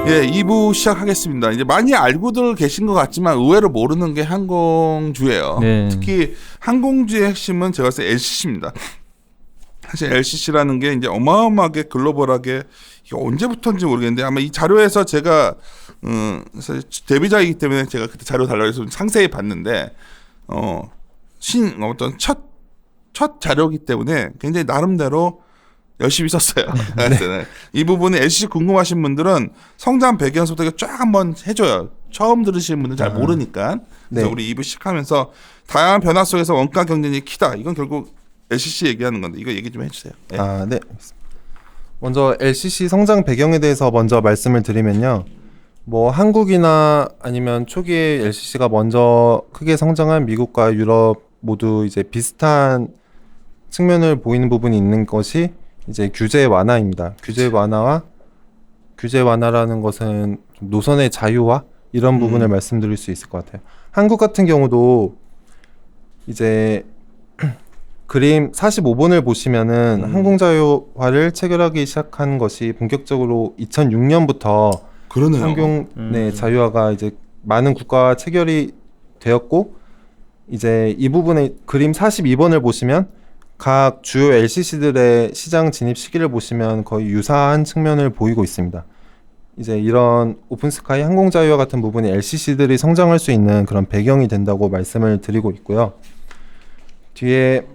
예, 2부 시작하겠습니다. 이제 많이 알고들 계신 것 같지만 의외로 모르는 게 항공주예요. 네. 특히 항공주의 핵심은 제가 봤을 때 LCC입니다. 사실 LCC라는 게 이제 어마어마하게 글로벌하게 이게 언제부터인지 모르겠는데 아마 이 자료에서 제가 사실 데뷔작이기 때문에 제가 그때 자료 달라고 해서 상세히 봤는데 어떤 첫 자료이기 때문에 굉장히 나름대로 열심히 썼어요. 네. 이 부분에 LCC 궁금하신 분들은 성장 배경부터 쫙 한번 해줘요. 처음 들으시는 분들은 잘 모르니까. 그래서 네. 우리 2부 시작하면서 다양한 변화 속에서 원가 경쟁이 키다. 이건 결국 LCC 얘기하는 건데 이거 얘기 좀 해주세요. 네. 네. 먼저 LCC 성장 배경에 대해서 먼저 말씀을 드리면요. 뭐 한국이나 아니면 초기에 LCC가 먼저 크게 성장한 미국과 유럽 모두 이제 비슷한 측면을 보이는 부분이 있는 것이 이제 규제 완화입니다. 규제 완화라는 것은 노선의 자유화 이런 부분을 말씀드릴 수 있을 것 같아요. 한국 같은 경우도 이제 그림 45번을 보시면은 항공자유화를 체결하기 시작한 것이 본격적으로 2006년부터 그러네요. 항공 자유화가 이제 많은 국가와 체결이 되었고 이제 이 부분에 그림 42번을 보시면 각 주요 LCC들의 시장 진입 시기를 보시면 거의 유사한 측면을 보이고 있습니다. 이제 이런 오픈스카이 항공자유화 같은 부분이 LCC들이 성장할 수 있는 그런 배경이 된다고 말씀을 드리고 있고요. 뒤에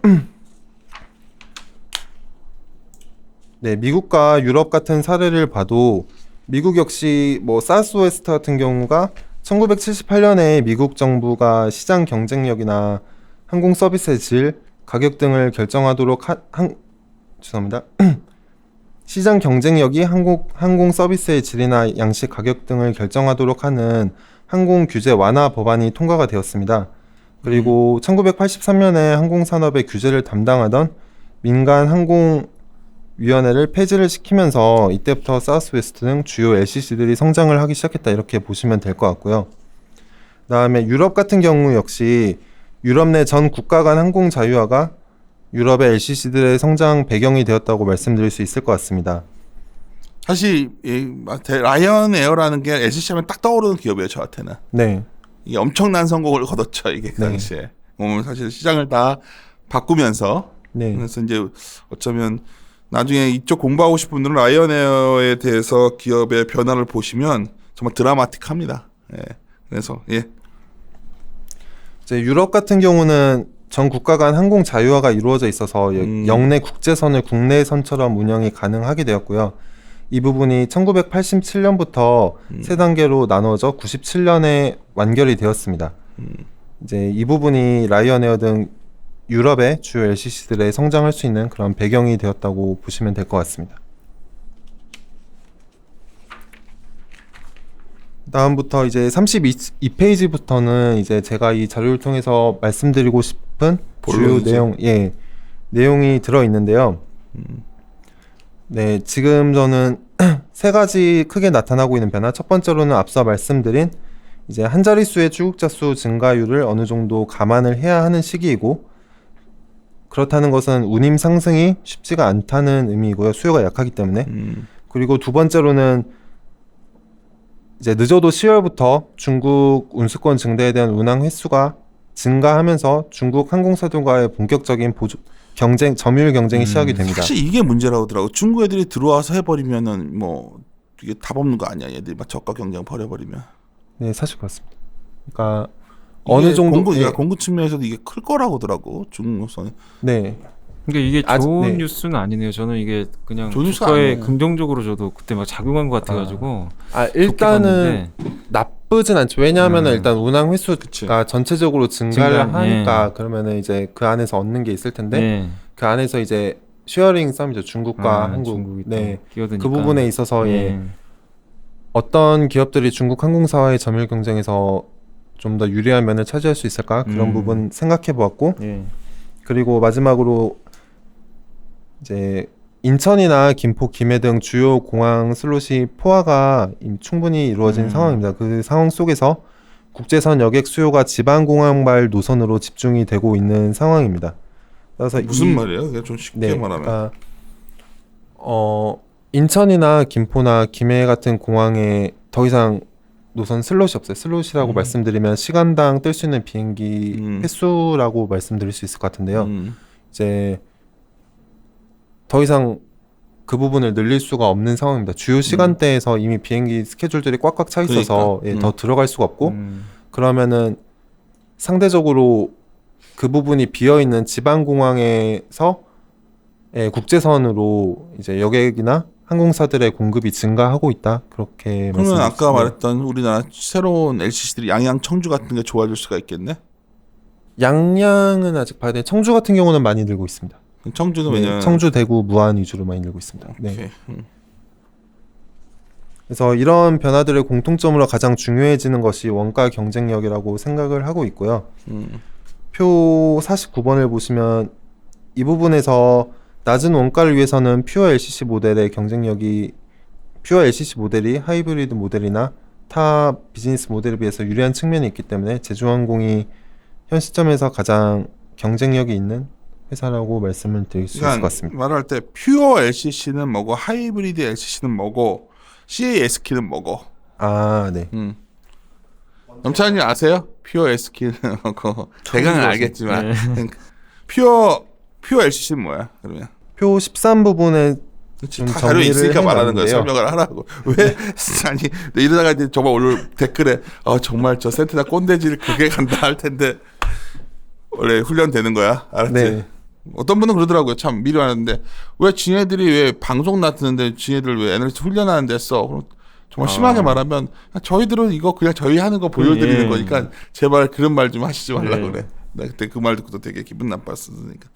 네, 미국과 유럽 같은 사례를 봐도 미국 역시 뭐 사우스웨스트 같은 경우가 1978년에 미국 정부가 시장 경쟁력이나 항공 서비스의 질, 가격 등을 결정하도록 죄송합니다. 시장 경쟁력이 항공 서비스의 질이나 양식 가격 등을 결정하도록 하는 항공 규제 완화 법안이 통과가 되었습니다. 그리고 1983년에 항공산업의 규제를 담당하던 민간 항공위원회를 폐지를 시키면서 이때부터 사우스웨스트 등 주요 LCC들이 성장을 하기 시작했다 이렇게 보시면 될 것 같고요. 그다음에 유럽 같은 경우 역시 유럽 내 전 국가 간 항공 자유화가 유럽의 LCC들의 성장 배경이 되었다고 말씀드릴 수 있을 것 같습니다. 사실 라이언 에어라는 게 LCC 하면 딱 떠오르는 기업이에요. 저한테는. 네. 이게 엄청난 성공을 거뒀죠. 이게 그 당시에. 사실 시장을 다 바꾸면서. 네. 그래서 이제 어쩌면 나중에 이쪽 공부하고 싶은 분들은 라이언 에어에 대해서 기업의 변화를 보시면 정말 드라마틱합니다. 예. 그래서 이제 유럽 같은 경우는 전 국가 간 항공 자유화가 이루어져 있어서 영내 국제선을 국내선처럼 운영이 가능하게 되었고요. 이 부분이 1987년부터 세 단계로 나눠져 97년에 완결이 되었습니다. 이제 이 부분이 라이언에어 등 유럽의 주요 LCC들의 성장할 수 있는 그런 배경이 되었다고 보시면 될 것 같습니다. 다음부터 이제 32페이지부터는 이제 제가 이 자료를 통해서 말씀드리고 싶은 주요 내용이 들어 있는데요. 네, 지금 저는 세 가지 크게 나타나고 있는 변화. 첫 번째로는 앞서 말씀드린 이제 한 자릿수의 출국자 수 증가율을 어느 정도 감안을 해야 하는 시기이고 그렇다는 것은 운임 상승이 쉽지가 않다는 의미이고요. 수요가 약하기 때문에. 그리고 두 번째로는 이제 늦어도 10월부터 중국 운수권 증대에 대한 운항 횟수가 증가하면서 중국 항공사들과의 본격적인 점유율 경쟁이 시작이 됩니다. 사실 이게 문제라고 하더라고. 중국 애들이 들어와서 해버리면은 뭐 이게 답 없는 거 아니야. 얘들이 막 저가 경쟁 벌여버리면. 네, 사실 그렇습니다. 그러니까 어느 정도 공구 측면에서도 이게 클 거라고 하더라고. 중국선. 네. 그러니까 이게 좋은 뉴스는 아니네요. 저는 이게 그냥 주가에 긍정적으로 저도 그때 막 작용한 것 같아가지고. 일단은 나쁘진 않죠. 왜냐하면 일단 운항 횟수가 전체적으로 증가를 하니까 그러면은 이제 그 안에서 얻는 게 있을 텐데 그 안에서 이제 쉐어링 싸움이죠. 중국과 한국. 네. 그 부분에 있어서 어떤 기업들이 중국 항공사와의 점유율 경쟁에서 좀 더 유리한 면을 차지할 수 있을까 그런 부분 생각해 보았고 그리고 마지막으로 이제 인천이나 김포, 김해 등 주요 공항 슬롯이 포화가 충분히 이루어진 상황입니다. 그 상황 속에서 국제선 여객 수요가 지방공항발 노선으로 집중이 되고 있는 상황입니다. 그래서 무슨 말이에요? 그냥 좀 쉽게 말하면. 그러니까 인천이나 김포나 김해 같은 공항에 더 이상 노선 슬롯이 없어요. 슬롯이라고 말씀드리면 시간당 뜰 수 있는 비행기 횟수라고 말씀드릴 수 있을 것 같은데요. 이제 더 이상 그 부분을 늘릴 수가 없는 상황입니다. 주요 시간대에서 이미 비행기 스케줄들이 꽉꽉 차 있어서 더 들어갈 수가 없고 그러면은 상대적으로 그 부분이 비어 있는 지방 공항에서 국제선으로 이제 여객이나 항공사들의 공급이 증가하고 있다. 그렇게 그러면 말씀드릴 수 아까 있습니다. 말했던 우리나라 새로운 LCC들이 양양, 청주 같은 게 좋아질 수가 있겠네. 양양은 아직 봐야 돼. 청주 같은 경우는 많이 늘고 있습니다. 청주는 네, 왜냐면 청주, 대구, 무안 위주로 많이 늘고 있습니다. 네. 오케이. 그래서 이런 변화들의 공통점으로 가장 중요해지는 것이 원가 경쟁력이라고 생각을 하고 있고요. 표 49번을 보시면 이 부분에서 낮은 원가를 위해서는 퓨어 LCC 모델의 경쟁력이 퓨어 LCC 모델이 하이브리드 모델이나 타 비즈니스 모델에 비해서 유리한 측면이 있기 때문에 제주항공이 현 시점에서 가장 경쟁력이 있는 회사라고 말씀을 드릴 수 있을 것 같습니다. 말할 때 퓨어 LCC는 뭐고 하이브리드 LCC는 뭐고 CASK는 뭐고. 아, 네. 남차님 아세요? 퓨어 SK는 뭐고. 대강은 알겠지만 네. 퓨어 LCC는 뭐야? 그러면 표 13 부분에 좀 다 자료 있으니까 말하는 거예요. 해놨는데요. 설명을 하라고. 왜 아니 이러다가 이제 정말 오늘 댓글에 정말 저 센터나 꼰대질 그게 간다 할 텐데 원래 훈련되는 거야. 알았지? 네. 어떤 분은 그러더라고요. 참 미련하는데 왜 지네들이 왜 방송 놔두는데 지네들 왜 에너지 훈련하는 데 써? 그럼 정말 심하게 말하면 저희들은 이거 그냥 저희 하는 거 보여드리는 예. 거니까 제발 그런 말 좀 하시지 말라고 예. 그래. 나 그때 그 말 듣고도 되게 기분 나빴으니까.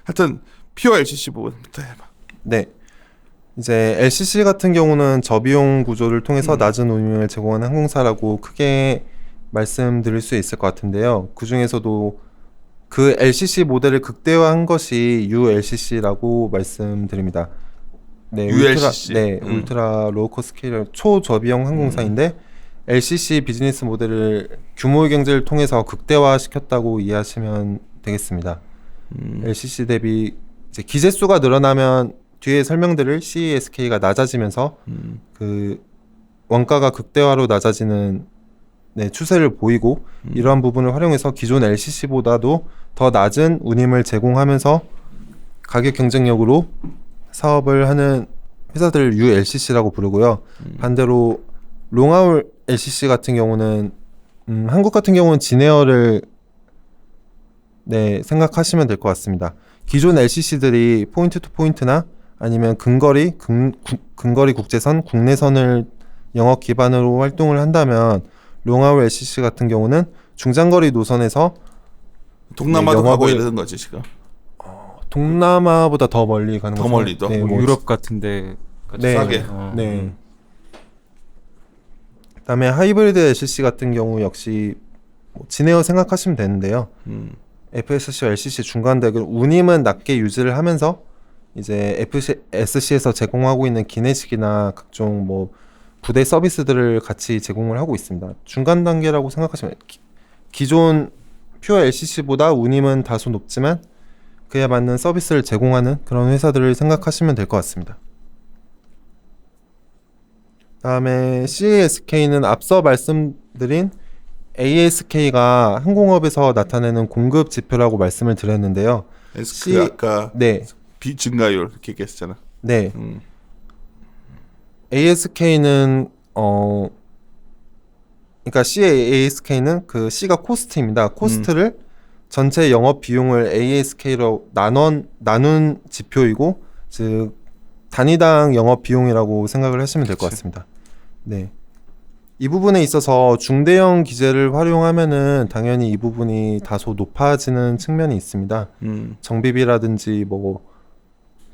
하여튼 퓨어 LCC 부분부터 해봐. 네. 이제 LCC 같은 경우는 저비용 구조를 통해서 낮은 운임을 제공하는 항공사라고 크게 말씀드릴 수 있을 것 같은데요. 그 중에서도 그 LCC 모델을 극대화한 것이 ULCC라고 말씀드립니다. 네, ULCC. 울트라 로우코스트 스케일 초저비용 항공사인데 LCC 비즈니스 모델을 규모의 경제를 통해서 극대화시켰다고 이해하시면 되겠습니다. LCC 대비 이제 기재수가 늘어나면 뒤에 설명드릴 CASK가 낮아지면서 그 원가가 극대화로 낮아지는 추세를 보이고 이러한 부분을 활용해서 기존 LCC보다도 더 낮은 운임을 제공하면서 가격 경쟁력으로 사업을 하는 회사들을 ULCC라고 부르고요. 반대로 롱하울 LCC 같은 경우는 한국 같은 경우는 진에어를 생각하시면 될 것 같습니다. 기존 LCC들이 포인트 투 포인트나 아니면 근거리 국제선, 국내선을 영업 기반으로 활동을 한다면 롱하울 LCC 같은 경우는 중장거리 노선에서 동남아도 가고 영업을- 이러는 거지 지금. 동남아보다 더 멀리 가는 더 거죠. 멀리도? 네, 뭐 유럽 같은데 네. 싸게. 네. 그다음에 하이브리드 LCC 같은 경우 역시 진에어 생각하시면 되는데요. FSC와 LCC 중간 대결 운임은 낮게 유지를 하면서 이제 FSC에서 제공하고 있는 기내식이나 각종 뭐 부대 서비스들을 같이 제공을 하고 있습니다. 중간 단계라고 생각하시면 기존 퓨어 LCC보다 운임은 다소 높지만 그에 맞는 서비스를 제공하는 그런 회사들을 생각하시면 될 것 같습니다. 다음에 CASK는 앞서 말씀드린 ASK가 항공업에서 나타내는 공급 지표라고 말씀을 드렸는데요. 그 아까 네, 비증가율 이렇게 얘기했잖아. 네. ASK는 그러니까 CASK는 그 C가 코스트입니다. 코스트를 전체 영업 비용을 ASK로 나눈 지표이고 즉 단위당 영업 비용이라고 생각을 하시면 될 것 같습니다. 네. 이 부분에 있어서 중대형 기재를 활용하면은 당연히 이 부분이 다소 높아지는 측면이 있습니다. 정비비라든지 뭐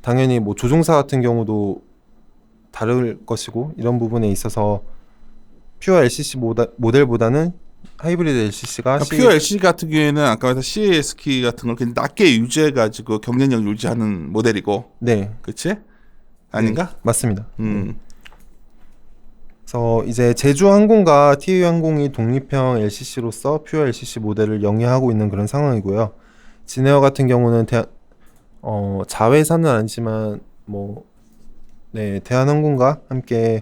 당연히 뭐 조종사 같은 경우도 다를 것이고 이런 부분에 있어서 퓨어 LCC 모델보다는 하이브리드 LCC가 퓨어 LCC 같은 경우에는 아까 말했던 CASK 같은 걸 그냥 낮게 유지해가지고 경쟁력 유지하는 모델이고, 네, 그렇지? 아닌가? 맞습니다. 그래서 이제 제주항공과 TA항공이 독립형 LCC로서 퓨어 LCC 모델을 영위하고 있는 그런 상황이고요. 진에어 같은 경우는 자회사는 아니지만 대한항공과 함께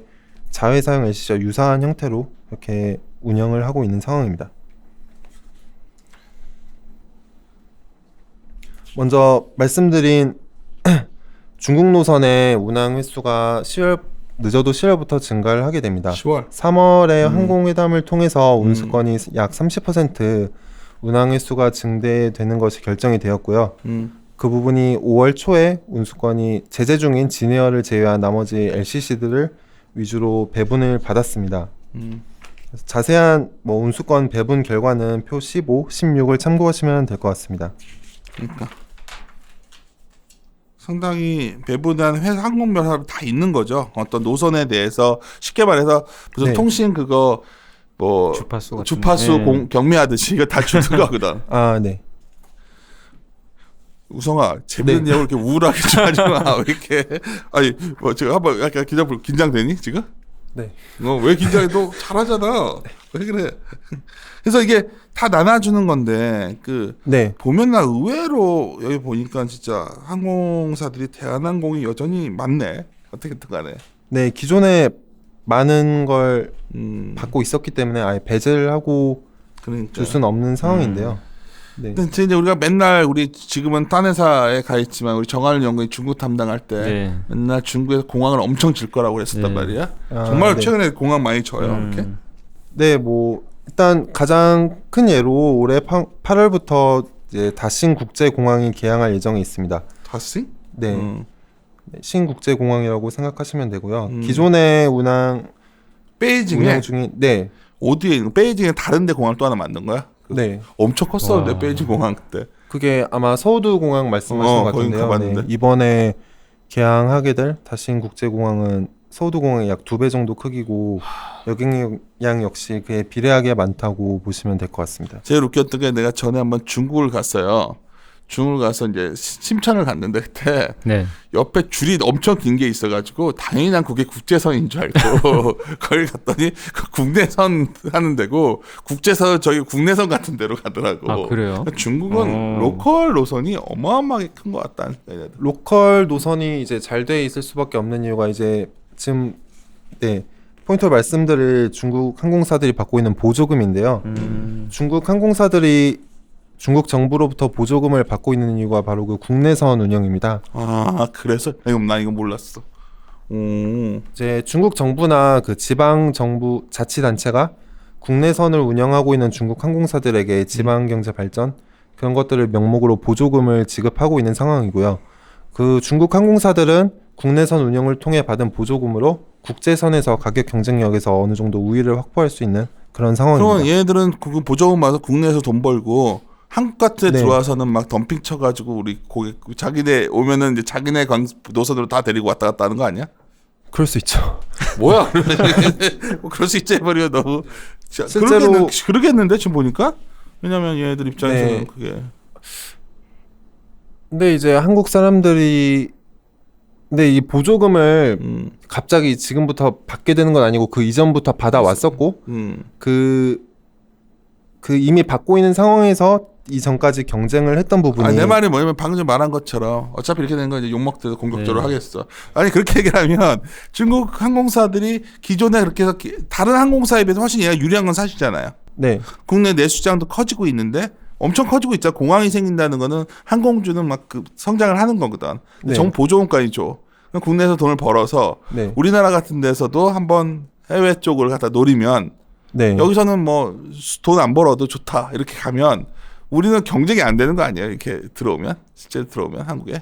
자회사형 LCC와 유사한 형태로 이렇게 운영을 하고 있는 상황입니다. 먼저 말씀드린 중국 노선의 운항 횟수가 늦어도 10월부터 증가를 하게 됩니다. 10월. 3월에 항공회담을 통해서 운수권이 약 30% 운항 횟수가 증대되는 것이 결정이 되었고요. 그 부분이 5월 초에 운수권이 제재 중인 진에어를 제외한 나머지 LCC들을 위주로 배분을 받았습니다. 그래서 자세한 운수권 배분 결과는 표 15, 16을 참고하시면 될 것 같습니다. 그러니까 상당히 배분한 회사 항공별 사업이 다 있는 거죠. 어떤 노선에 대해서 쉽게 말해서 무슨 네. 통신 그거 뭐 주파수 같은 주파수 거. 경매하듯이 이거 다 주는 거거든. 아, 네. 우성아 재밌는 네. 내용을 이렇게 우울하게 좀 하지 마. 왜 이렇게 아니 뭐 지금 한번 약간 긴장되니 지금? 네. 왜 긴장해? 너 잘하잖아. 왜 그래? 그래서 이게 다 나눠주는 건데 네. 보면 나 의외로 여기 보니까 진짜 항공사들이 대한항공이 여전히 많네. 어떻게든 간에. 네, 기존에 많은 걸 음, 받고 있었기 때문에 아예 배제를 하고 그러니까. 줄 수는 없는 상황인데요. 네. 근데 이제 우리가 맨날 우리 지금은 딴 회사에 가 있지만 우리 정할 연구이 중국 담당할 때 네. 맨날 중국에서 공항을 엄청 질 거라고 그랬었단 네. 말이야. 아, 정말 네. 최근에 공항 많이 져요. 이렇게. 네, 일단 가장 큰 예로 올해 8월부터 이제 다신 국제공항이 개항할 예정이 있습니다. 다싱? 네, 음. 신국제공항이라고 생각하시면 되고요. 기존의 운영 베이징에 중인 네, 어디에 있는 베이징에 다른데 공항 또 하나 만든 거야? 네, 엄청 컸었는데 와. 베이징 공항 그때. 그게 아마 서우두 공항 말씀하시는 것 거긴 같은데요. 가봤는데. 네, 이번에 개항하게 될 다신 국제공항은 서우두 공항의 약 2배 정도 크기고 여객량 역시 그에 비례하게 많다고 보시면 될 것 같습니다. 제일 웃겼던 게 내가 전에 한번 중국을 갔어요. 중국을 가서 이제 심천을 갔는데 그때 네. 옆에 줄이 엄청 긴 게 있어가지고 당연히 난 그게 국제선인 줄 알고 거기 갔더니 그 국내선 하는 데고 국제선 저기 국내선 같은 데로 가더라고. 아, 그래요? 중국은 로컬 노선이 어마어마하게 큰 것 같다는 생각이 들어요. 로컬 노선이 이제 잘 돼 있을 수밖에 없는 이유가 이제 지금 네 포인트로 말씀드릴 중국 항공사들이 받고 있는 보조금인데요. 중국 항공사들이 중국 정부로부터 보조금을 받고 있는 이유가 바로 그 국내선 운영입니다. 아 그래서 나 이거 몰랐어. 이제 중국 정부나 그 지방 정부 자치단체가 국내선을 운영하고 있는 중국 항공사들에게 지방 경제 발전 그런 것들을 명목으로 보조금을 지급하고 있는 상황이고요. 그 중국 항공사들은 국내선 운영을 통해 받은 보조금으로 국제선에서 가격 경쟁력에서 어느 정도 우위를 확보할 수 있는 그런 상황입니다. 그러면 얘네들은 그 보조금 받아서 국내에서 돈 벌고 한국 같은 데 네. 들어와서는 막 덤핑 쳐가지고 우리 고객 자기네 오면은 이제 자기네 노선으로 다 데리고 왔다 갔다 하는 거 아니야? 그럴 수 있죠. 뭐야? 뭐 그럴 수 있지 해버려 너무. 실제로 그러겠는데 지금 보니까 왜냐면 얘네들 입장에서는 네. 그게 근데 이제 한국 사람들이 근데 이 보조금을 갑자기 지금부터 받게 되는 건 아니고 그 이전부터 받아 왔었고 그 이미 받고 있는 상황에서 이전까지 경쟁을 했던 부분이 내 말이 뭐냐면 방금 전에 말한 것처럼 어차피 이렇게 되는 건 이제 욕먹더라도 공격적으로 네. 하겠어. 아니 그렇게 얘기하면 중국 항공사들이 기존에 그렇게 해서 다른 항공사에 비해서 훨씬 얘가 유리한 건 사실이잖아요. 네, 국내 내수장도 커지고 있는데 엄청 커지고 있잖아. 공항이 생긴다는 거는 항공주는 막 그 성장을 하는 거거든. 네. 정부 보조금까지 줘. 그럼 국내에서 돈을 벌어서 네, 우리나라 같은 데서도 한번 해외 쪽을 갖다 노리면 네. 여기서는 뭐 돈 안 벌어도 좋다 이렇게 가면 우리는 경쟁이 안 되는 거 아니에요? 이렇게 들어오면 실제로 들어오면 한국에.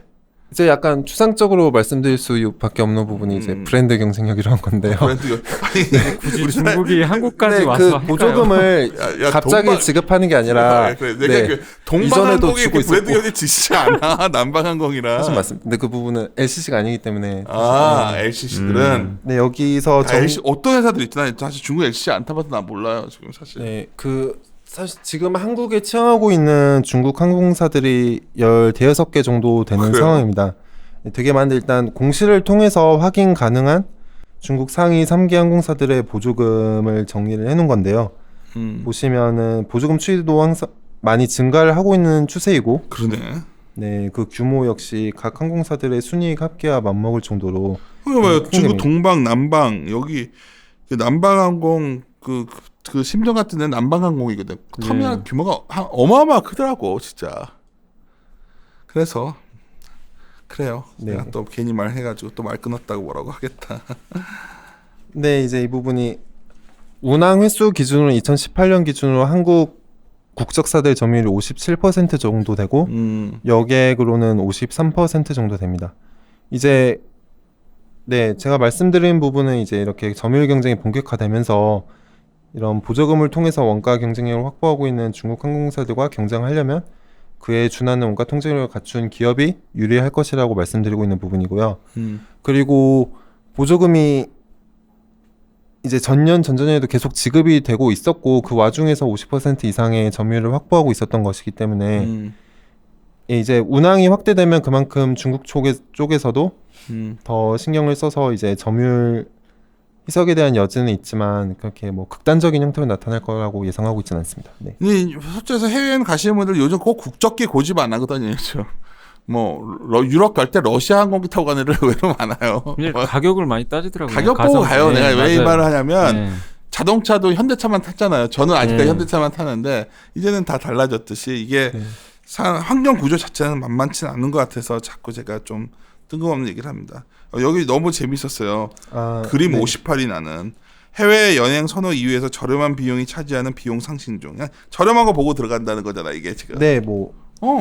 이제 약간 추상적으로 말씀드릴 수밖에 없는 부분이 이제 브랜드 경쟁력이라는 건데요. 브랜드 아니 굳이 중국이 한국까지 네, 와서 그 할까요? 보조금을 야, 갑자기 동방- 지급하는 게 아니라 그래, 내가 네, 그 이전에도 동방항공이 주고 브랜드 있었고. 경쟁 지시지 않아. 남방항공이라. 사실 맞습니다. 근데 그 부분은 LCC가 아니기 때문에 LCC들은 네, 여기서 어떤 회사들 있잖아. 사실 중국 LCC 안 타봐서 나 몰라요 지금 사실. 네, 사실 지금 한국에 취항하고 있는 중국 항공사들이 15개 정도 되는 그래요? 상황입니다. 되게 많은데 일단 공시를 통해서 확인 가능한 중국 상위 3개 항공사들의 보조금을 정리를 해놓은 건데요. 보시면은 보조금 추이도 항상 많이 증가를 하고 있는 추세이고 그러네. 네, 그 규모 역시 각 항공사들의 순이익 합계와 맞먹을 정도로 그게 뭐야? 큰 중국 재미- 동방, 남방 여기 그 남방항공 그 심정 같은 데는 남방항공이거든. 터미널 규모가 어마어마 크더라고 진짜. 그래서 그래요. 네. 내가 또 괜히 말해가지고 또 말 끊었다고 뭐라고 하겠다. 네, 이제 이 부분이 운항 횟수 기준으로 2018년 기준으로 한국 국적사들 점유율이 57% 정도 되고 여객으로는 53% 정도 됩니다. 이제 네, 제가 말씀드린 부분은 이제 이렇게 점유율 경쟁이 본격화되면서 이런 보조금을 통해서 원가 경쟁력을 확보하고 있는 중국 항공사들과 경쟁하려면 그에 준하는 원가 통제력을 갖춘 기업이 유리할 것이라고 말씀드리고 있는 부분이고요. 그리고 보조금이 이제 전년 전전에도 계속 지급이 되고 있었고 그 와중에서 50% 이상의 점유율을 확보하고 있었던 것이기 때문에 이제 운항이 확대되면 그만큼 중국 쪽에서도 더 신경을 써서 이제 점유율 희석에 대한 여지는 있지만 그렇게 뭐 극단적인 형태로 나타날 거라고 예상하고 있지는 않습니다. 네. 근데 솔직히 해외여행 가시는 분들 요즘 꼭 국적기 고집 안 하거든요. 뭐 유럽 갈 때 러시아 항공기 타고 가는 애들 의외로 많아요. 그냥 가격을 많이 따지더라고요. 가격 보고 가요. 네, 내가 왜 이 맞아요. 말을 하냐면 네. 자동차도 현대차만 탔잖아요. 저는 아직까지 네. 현대차만 타는데 이제는 다 달라졌듯이 이게 네. 환경 구조 자체는 만만치 않은 것 같아서 자꾸 제가 좀 뜬금없는 얘기를 합니다. 여기 너무 재밌었어요. 그림 네. 58이 나는 해외 여행 선호 이유에서 저렴한 비용이 차지하는 비용 상승 중. 그냥 저렴한 거 보고 들어간다는 거잖아 이게 지금. 네, 뭐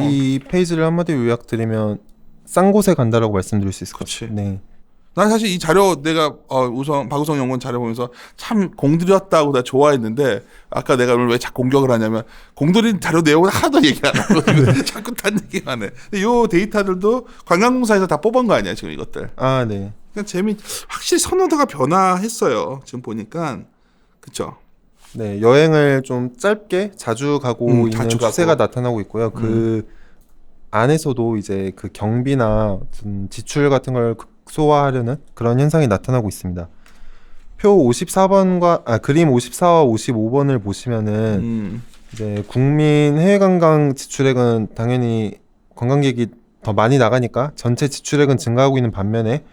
이 페이지를 한마디로 요약드리면 싼 곳에 간다라고 말씀드릴 수 있을 것 그치. 같아요. 네. 난 사실 이 자료 내가 우선 박우성 연구원 자료 보면서 참 공들였다고 나 좋아했는데 아까 내가 오늘 왜 자꾸 공격을 하냐면 공들인 자료 내용은 하나도 얘기 안 하고 자꾸 딴 얘기만 해. 근데 요 데이터들도 관광공사에서 다 뽑은 거 아니야 지금 이것들. 네. 그러니까 확실히 선호도가 변화했어요. 지금 보니까 그쵸. 네, 여행을 좀 짧게 자주 가고 있는 자주 가고. 추세가 나타나고 있고요. 그 안에서도 이제 그 경비나 지출 같은 걸 극소화하려는 그런 현상이 나타나고 있습니다. 표 54번과 그림 54와 55번을 보시면은 이제 국민 해외 관광 지출액은 당연히 관광객이 더 많이 나가니까 전체 지출액은 증가하고 있는 반면에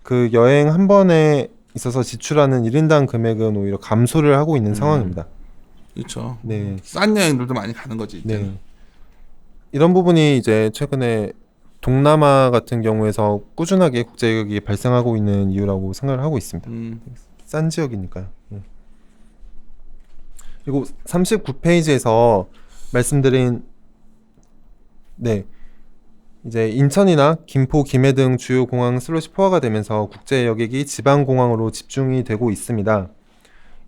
그 여행 한 번에 있어서 지출하는 1인당 금액은 오히려 감소를 하고 있는 상황입니다. 그렇죠. 네. 싼 여행들도 많이 가는 거지. 이제. 네. 이런 부분이 이제 최근에 동남아 같은 경우에서 꾸준하게 국제격이 발생하고 있는 이유라고 생각을 하고 있습니다. 싼 지역이니까요. 그리고 39페이지에서 말씀드린 이제 인천이나 김포, 김해 등 주요 공항 슬롯이 포화가 되면서 국제 여객이 지방 공항으로 집중이 되고 있습니다.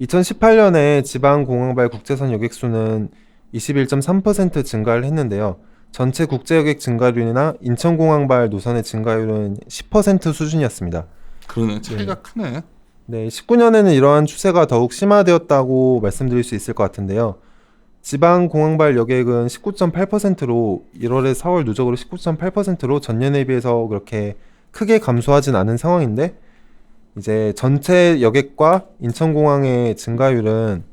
2018년에 지방 공항발 국제선 여객 수는 21.3% 증가를 했는데요. 전체 국제 여객 증가율이나 인천공항발 노선의 증가율은 10% 수준이었습니다. 그러네. 차이가 크네. 네, 19년에는 이러한 추세가 더욱 심화되었다고 말씀드릴 수 있을 것 같은데요. 지방 공항발 여객은 19.8%로 1월에 4월 누적으로 19.8%로 전년에 비해서 그렇게 크게 감소하진 않은 상황인데 이제 전체 여객과 인천공항의 증가율은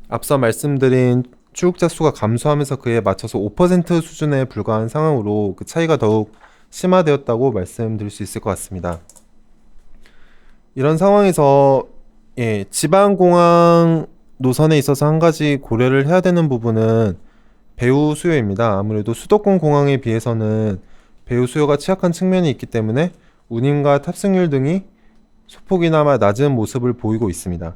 앞서 말씀드린 출국자 수가 감소하면서 그에 맞춰서 5% 수준에 불과한 상황으로 그 차이가 더욱 심화되었다고 말씀드릴 수 있을 것 같습니다. 이런 상황에서 지방공항 노선에 있어서 한 가지 고려를 해야 되는 부분은 배후 수요입니다. 아무래도 수도권 공항에 비해서는 배후 수요가 취약한 측면이 있기 때문에 운임과 탑승률 등이 소폭이나마 낮은 모습을 보이고 있습니다.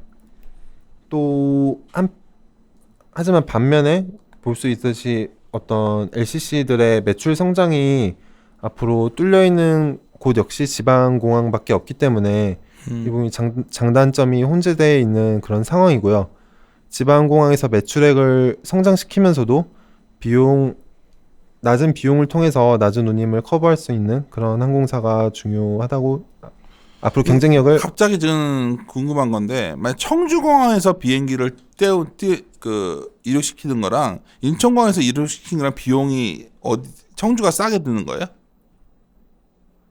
하지만 반면에 볼 수 있듯이 어떤 LCC들의 매출 성장이 앞으로 뚫려 있는 곳 역시 지방 공항밖에 없기 때문에 이 부분이 장단점이 혼재되어 있는 그런 상황이고요. 지방 공항에서 매출액을 성장시키면서도 낮은 비용을 통해서 낮은 운임을 커버할 수 있는 그런 항공사가 중요하다고 앞으로 경쟁력을 갑자기 지금 궁금한 건데 만약 청주공항에서 비행기를 이륙시키는 거랑 인천공항에서 이륙시키는 거랑 비용이 청주가 싸게 드는 거예요?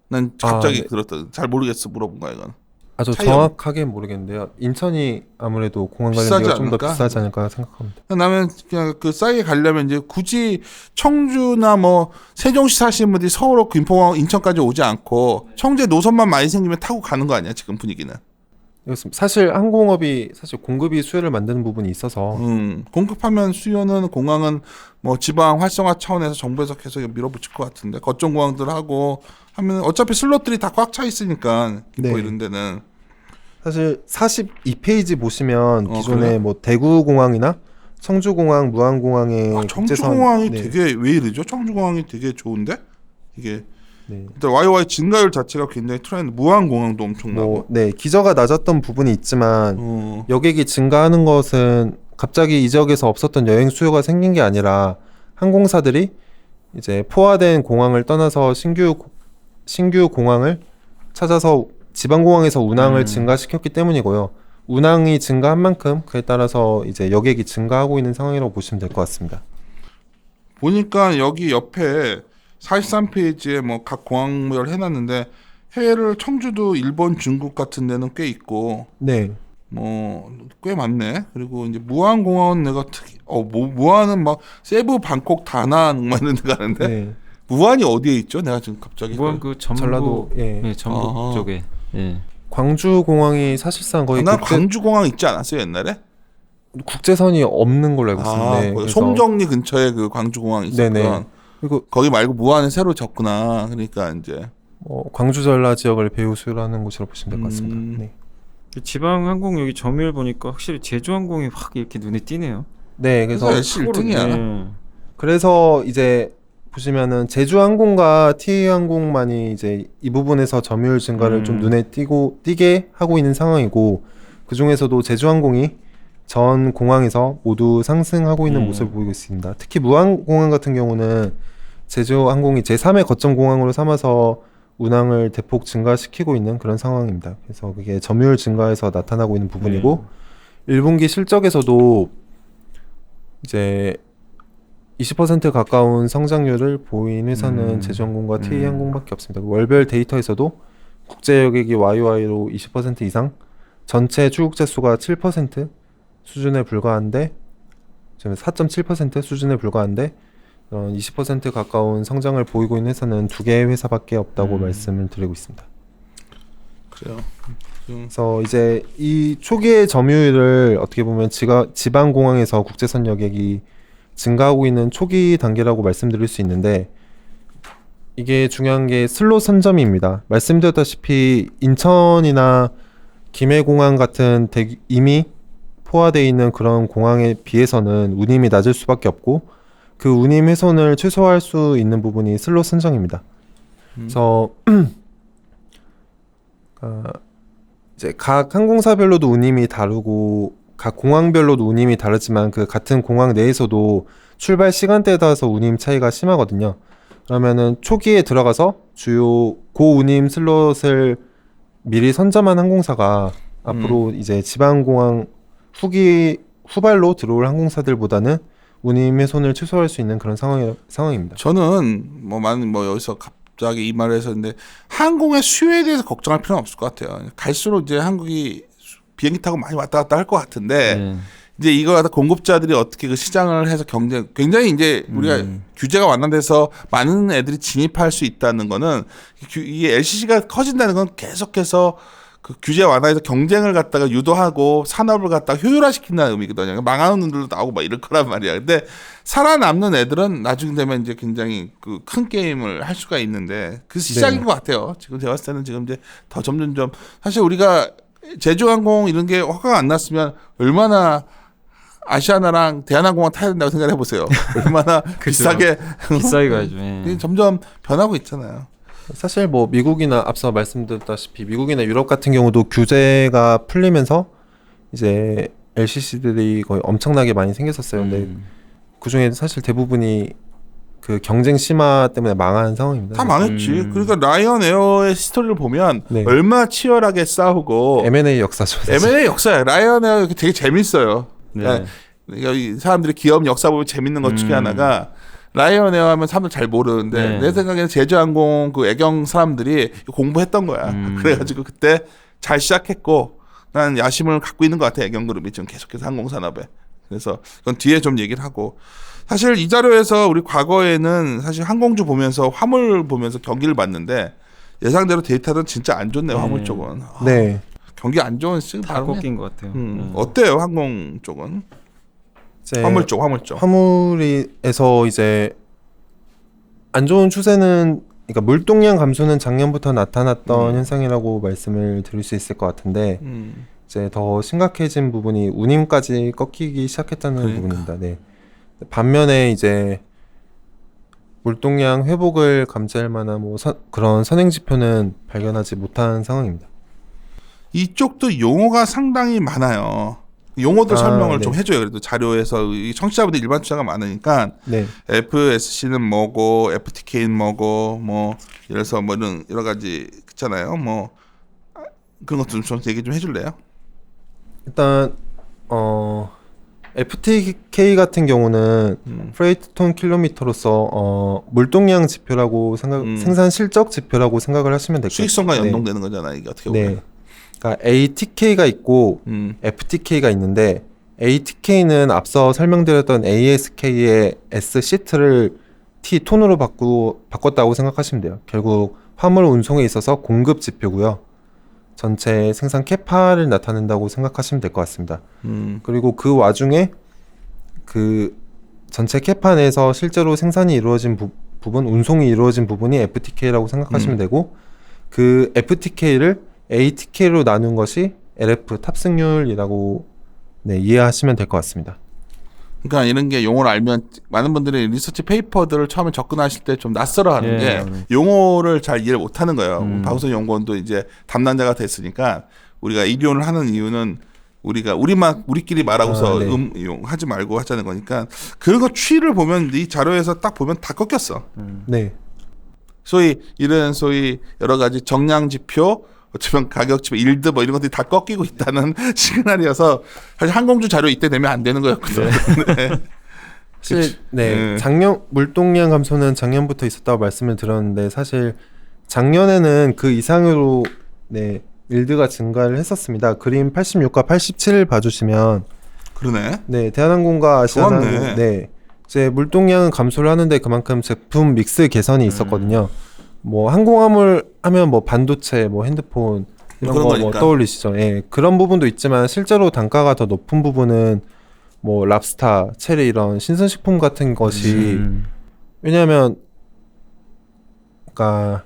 난 갑자기 들었다. 잘 모르겠어 물어본 거야 이건. 아주 정확하게 모르겠는데요. 인천이 아무래도 공항 관련비가 좀 더 비싸지 않을까 생각합니다. 나는 그냥 그 싸게 가려면 이제 굳이 청주나 뭐 세종시 사시는 분들이 서울로 김포공항 인천까지 오지 않고 청주에 노선만 많이 생기면 타고 가는 거 아니야 지금 분위기는. 그렇습니다. 사실 항공업이 사실 공급이 수요를 만드는 부분이 있어서 공급하면 수요는 공항은 뭐 지방 활성화 차원에서 정부에서 계속 밀어붙일 것 같은데 거점 공항들 하고 하면 어차피 슬롯들이 다 꽉 차 있으니까 김포 이런 데는. 사실 42페이지 보시면 기존에 그래? 뭐 대구공항이나 청주공항, 무안공항의 청주공항이 되게 왜 이러죠? 청주공항이 되게 좋은데 이게 네. 일단 YY 증가율 자체가 굉장히 트렌드. 무안공항도 엄청나고. 기저가 낮았던 부분이 있지만 여객이 증가하는 것은 갑자기 이 지역에서 없었던 여행 수요가 생긴 게 아니라 항공사들이 이제 포화된 공항을 떠나서 신규 공항을 찾아서 지방공항에서 운항을 증가시켰기 때문이고요. 운항이 증가한 만큼 그에 따라서 이제 여객이 증가하고 있는 상황이라고 보시면 될 것 같습니다. 보니까 여기 옆에 43페이지에 뭐 각 공항별 해놨는데 해외를 청주도 일본, 중국 같은 데는 꽤 있고, 네, 뭐 꽤 많네. 그리고 이제 무안공항은 내가 무안은 막 세부, 방콕, 다낭 막 이런 데 가는데 네. 무안이 어디에 있죠? 내가 지금 갑자기 무안 그 전라도, 네, 전북 쪽에. 예. 광주 공항이 사실상 거의 나 광주 공항 있지 않았어요 옛날에? 국제선이 없는 걸로 알고 있습니다. 그래서 송정리 근처에 그 광주 공항이 있었던. 그리고 거기 말고 무안에 새로 졌구나. 그러니까 이제 광주 전라 지역을 배후 수요하는 곳이라고 보시면 될 것 같습니다. 네. 지방 항공 여기 점유율 보니까 확실히 제주항공이 확 이렇게 눈에 띄네요. 네, 그래서 LC 1등이야. 네. 그래서 이제 보시면은 제주항공과 TA항공만이 이제 이 부분에서 점유율 증가를 좀 눈에 띄게 하고 있는 상황이고, 그 중에서도 제주항공이 전 공항에서 모두 상승하고 있는 모습을 보이고 있습니다. 특히 무안공항 같은 경우는 제주항공이 제3의 거점 공항으로 삼아서 운항을 대폭 증가시키고 있는 그런 상황입니다. 그래서 그게 점유율 증가에서 나타나고 있는 부분이고, 1분기 실적에서도 이제 20% 가까운 성장률을 보인 회사는 제주항공과 TA항공밖에 없습니다. 월별 데이터에서도 국제 여객이 YY로 20% 이상, 전체 출국자 수가 7% 수준에 불과한데, 4.7% 수준에 불과한데 20% 가까운 성장을 보이고 있는 회사는 2개의 회사밖에 없다고 말씀을 드리고 있습니다. 그래요. 그래서 이제 이 초기의 점유율을 어떻게 보면 지방공항에서 국제선 여객이 증가하고 있는 초기 단계라고 말씀드릴 수 있는데, 이게 중요한 게 슬롯 선점입니다. 말씀드렸다시피 인천이나 김해공항 같은 이미 포화되어 있는 그런 공항에 비해서는 운임이 낮을 수밖에 없고, 그 운임 훼손을 최소화할 수 있는 부분이 슬롯 선정입니다. 그래서 이제 각 항공사별로도 운임이 다르고 각 공항별로도 운임이 다르지만 그 같은 공항 내에서도 출발 시간대에 따라서 운임 차이가 심하거든요. 그러면은 초기에 들어가서 주요 고운임 슬롯을 미리 선점한 항공사가 앞으로 이제 지방공항 후발로 들어올 항공사들보다는 운임 훼손을 최소화할 수 있는 그런 상황입니다. 저는 뭐 여기서 갑자기 이 말을 해서 근데 항공의 수요에 대해서 걱정할 필요는 없을 것 같아요. 갈수록 이제 한국이 비행기 타고 많이 왔다 갔다 할 것 같은데 이제 이거 갖다 공급자들이 어떻게 그 시장을 해서 굉장히 이제 우리가 규제가 완화돼서 많은 애들이 진입할 수 있다는 거는 이게 LCC가 커진다는 건 계속해서 그 규제 완화해서 경쟁을 갖다가 유도하고 산업을 갖다가 효율화시킨다는 의미거든요. 망하는 놈들도 나오고 막 이럴 거란 말이야. 근데 살아남는 애들은 나중에 되면 이제 굉장히 그 큰 게임을 할 수가 있는데 그 시작인 것 같아요. 지금 제가 봤을 때는 지금 이제 더 점점점 사실 우리가 제주항공 이런 게 허가가 안 났으면 얼마나 아시아나랑 대한항공을 타야 된다고 생각을 해보세요. 얼마나 비싸게 가야죠. 점점 변하고 있잖아요. 사실 뭐 미국이나 앞서 말씀드렸다시피 미국이나 유럽 같은 경우도 규제가 풀리면서 이제 LCC들이 거의 엄청나게 많이 생겼었어요. 근데 그 중에 사실 대부분이 그 경쟁 심화 때문에 망한 상황입니다. 다 망했지. 그러니까 라이언에어의 스토리를 보면 얼마나 치열하게 싸우고 M&A 역사죠. 사실. M&A 역사야. 라이언에어 되게 재밌어요. 그러니까 이 사람들이 기업 역사 보면 재밌는 것 중에 하나가 라이언에어 하면 사람들 잘 모르는데 내 생각에는 제주항공 그 애경 사람들이 공부했던 거야. 그래가지고 그때 잘 시작했고 난 야심을 갖고 있는 것 같아. 애경그룹이 지금 계속해서 항공산업에. 그래서 그건 뒤에 좀 얘기를 하고 사실 이 자료에서 우리 과거에는 사실 항공주 보면서 화물 보면서 경기를 봤는데 예상대로 데이터는 진짜 안 좋네요. 화물 쪽은. 네. 경기 안 좋은 지금 다 바로 꺾인 것 같아요. 어때요 항공 쪽은? 이제 화물 쪽. 화물에서 이제 안 좋은 추세는 그러니까 물동량 감소는 작년부터 나타났던 현상이라고 말씀을 드릴 수 있을 것 같은데 이제 더 심각해진 부분이 운임까지 꺾이기 시작했다는 그러니까. 부분입니다. 네. 반면에 이제 물동량 회복을 감지할 만한 뭐 그런 선행 지표는 발견하지 못한 상황입니다. 이쪽도 용어가 상당히 많아요. 용어들 설명을 네. 좀 해줘요. 그래도 자료에서 이 청취자분들 일반 투자가 많으니까 네. FSC는 뭐고 FTK는 뭐고 뭐 이래서 뭐 이런 여러 가지 있잖아요. 뭐 그런 것도 좀 얘기 좀 해줄래요? 일단 FTK 같은 경우는 프레이트 톤 킬로미터로서 물동량 지표라고 생산 실적 지표라고 생각을 하시면 될 것 같아요. 수익성과 네. 연동되는 거잖아 이게 어떻게 보면. 네. 그러니까 ATK가 있고 FTK가 있는데 ATK는 앞서 설명드렸던 ASK의 S 시트를 T 톤으로 바꿨다고 생각하시면 돼요. 결국 화물 운송에 있어서 공급 지표고요. 전체 생산 캐파를 나타낸다고 생각하시면 될 것 같습니다. 그리고 그 와중에 그 전체 캐파 내에서 실제로 생산이 이루어진 부분, 운송이 이루어진 부분이 FTK라고 생각하시면 되고 그 FTK를 ATK로 나눈 것이 LF 탑승률이라고 네, 이해하시면 될 것 같습니다. 그러니까 이런 게 용어를 알면 많은 분들이 리서치 페이퍼들을 처음에 접근하실 때 좀 낯설어하는 게 용어를 잘 이해를 못하는 거예요. 방송 연구원도 이제 담당자가 됐으니까 우리가 이론을 하는 이유는 우리끼리 말하고서 하지 말고 하자는 거니까 그런 거 추이를 보면 이 자료에서 딱 보면 다 꺾였어. 네. 소위 여러 가지 정량 지표 어쩌면 가격 지표 일드 뭐 이런 것들이 다 꺾이고 있다는 시그널이어서 사실 항공주 자료 이때 되면 안 되는 거였거든요. 네. 사실 작년 물동량 감소는 작년부터 있었다고 말씀을 드렸는데 사실 작년에는 그 이상으로 일드가 증가를 했었습니다. 그림 86과 87을 봐주시면 그러네. 대한항공과 아시아나항공 이제 물동량은 감소를 하는데 그만큼 제품 믹스 개선이 있었거든요. 뭐 항공화물 하면 뭐 반도체, 뭐 핸드폰 이런 거 뭐 떠올리시죠? 예, 그런 부분도 있지만 실제로 단가가 더 높은 부분은 뭐 랍스타, 체리 이런 신선식품 같은 것이 왜냐하면 그러니까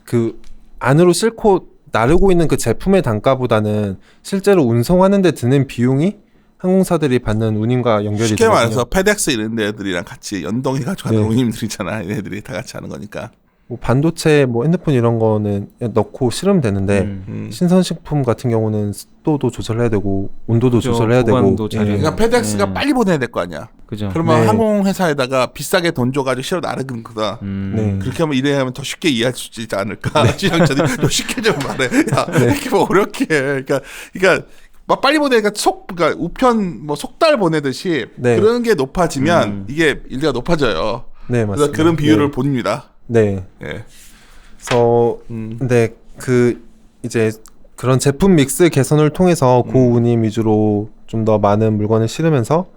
그 안으로 싣고 나르고 있는 그 제품의 단가보다는 실제로 운송하는 데 드는 비용이 항공사들이 받는 운임과 연결이 쉽게 되거든요. 말해서 페덱스 이런 애들이랑 같이 연동해가지고 하는 운임들이잖아. 얘네들이 다 같이 하는 거니까. 뭐 반도체, 뭐 핸드폰 이런 거는 넣고 실으면 되는데 신선식품 같은 경우는 습도도 조절해야 되고 온도도 조절해야 되고. 그러니까 페덱스가 빨리 보내야 될 거 아니야. 그죠. 그러면 항공회사에다가 비싸게 돈 줘가지고 실어 나르는 거다. 그렇게 하면 이래야면 더 쉽게 이해할 수 있지 않을까. 시장자들이 더 쉽게 좀 말해. 야, 이렇게 뭐 어렵게 해. 그러니까 막 빨리 보내니까 그러니까 우편 뭐 속달 보내듯이 그런 게 높아지면 이게 일리가 높아져요. 네, 맞습니다. 그래서 그런 비율을 봅니다. 네. 그래서 근데 그 이제 그런 제품 믹스 개선을 통해서 고운임 위주로 좀 더 많은 물건을 실으면서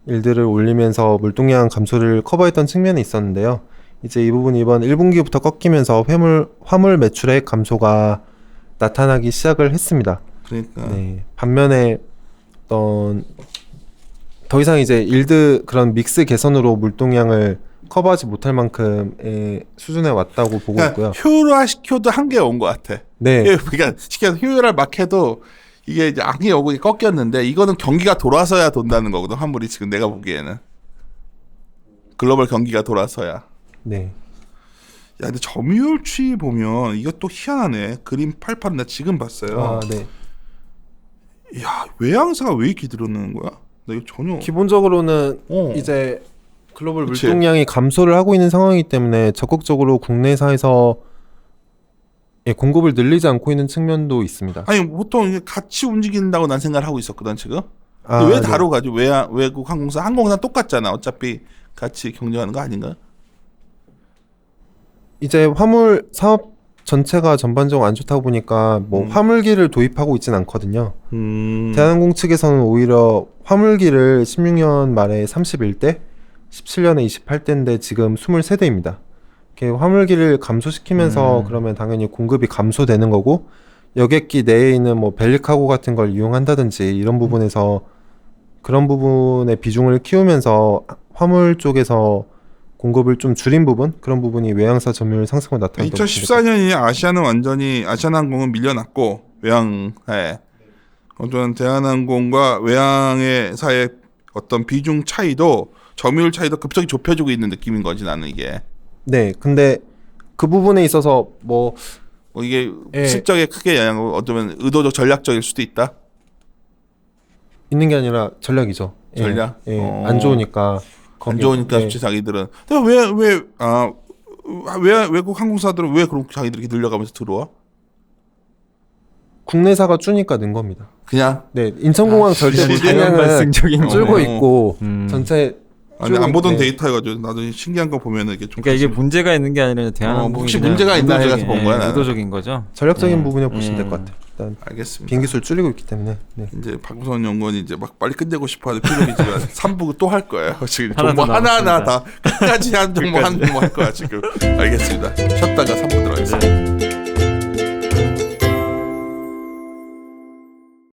일들을 올리면서 물동량 감소를 커버했던 측면이 있었는데요. 이제 이 부분이 이번 1분기부터 꺾이면서 화물 매출액 감소가 나타나기 시작을 했습니다. 그러니까. 반면에 더 이상 이제 일드 그런 믹스 개선으로 물동량을 커버하지 못할 만큼의 수준에 왔다고 보고 있고요. 효율화 시켜도 한계가 온 것 같아. 그러니까 시켜서 효율화 막 해도 이게 이제 악이 오고 꺾였는데 이거는 경기가 돌아서야 돈다는 거거든. 환물이 지금 내가 보기에는 글로벌 경기가 돌아서야. 야, 근데 점유율 추이 보면 이것도 희한하네. 그림 88은 나 지금 봤어요. 야, 외항사가 왜 이렇게 늘어나는 거야? 나 이거 전혀. 기본적으로는 이제 글로벌 물동량이 감소를 하고 있는 상황이기 때문에 적극적으로 국내사에서 공급을 늘리지 않고 있는 측면도 있습니다. 아니 보통 이게 같이 움직인다고 난 생각을 하고 있었거든 지금. 왜 다뤄가지고 외국 항공사 똑같잖아. 어차피 같이 경쟁하는 거 아닌가? 이제 화물 사업 전체가 전반적으로 안 좋다 보니까 뭐 화물기를 도입하고 있진 않거든요. 대한항공 측에서는 오히려 화물기를 16년 말에 31대, 17년에 28대인데 지금 23대입니다. 이렇게 화물기를 감소시키면서 그러면 당연히 공급이 감소되는 거고 여객기 내에 있는 뭐 벨리카고 같은 걸 이용한다든지 이런 부분에서 그런 부분의 비중을 키우면서 화물 쪽에서 공급을 좀 줄인 부분 그런 부분이 외항사 점유율 상승을 나타낸다고 2014년이 아시아나항공은 밀려났고 외항사에 어떤 대한항공과 외항사의 어떤 비중 차이도 점유율 차이도 급속히 좁혀지고 있는 느낌인 거지 나는 이게. 네, 근데 그 부분에 있어서 뭐 이게 예. 실적에 크게 영향을 얻으면 의도적 전략적일 수도 있다. 있는 게 아니라 전략이죠. 예, 전략? 예, 안 좋으니까. 안 좋으니까 예. 솔직히 자기들은. 근데 왜 외국 항공사들은 왜 그럼 자기들이 이렇게 늘려가면서 들어와? 국내사가 주니까 는 겁니다. 그냥. 네, 인천공항 절대 당연 상향은 발생적인 줄고 어. 있고 전체 아니, 안 보던 네. 데이터여가지고 나도 신기한 거 보면은 이게 좀. 그러니까 이게 문제가 있는 게 아니라 대한항공이 혹시 그냥 문제가 있나 의도적인, 해서 본 거야, 나는. 의도적인 거죠. 전략적인 부분에 보시면 될 것 같아요. 일단 알겠습니다. 비행기수를 줄이고 있기 때문에. 네. 이제 박우선 연구원이 이제 막 빨리 끝내고 싶어하는 필요이지만 3부 또 할 거예요. 지금 하나 정보 더 하나하나 남았습니다. 다 끝까지 한 정보 한 정보 할 거야 지금. 알겠습니다. 쉬었다가 3부 들어가겠습니다. 네.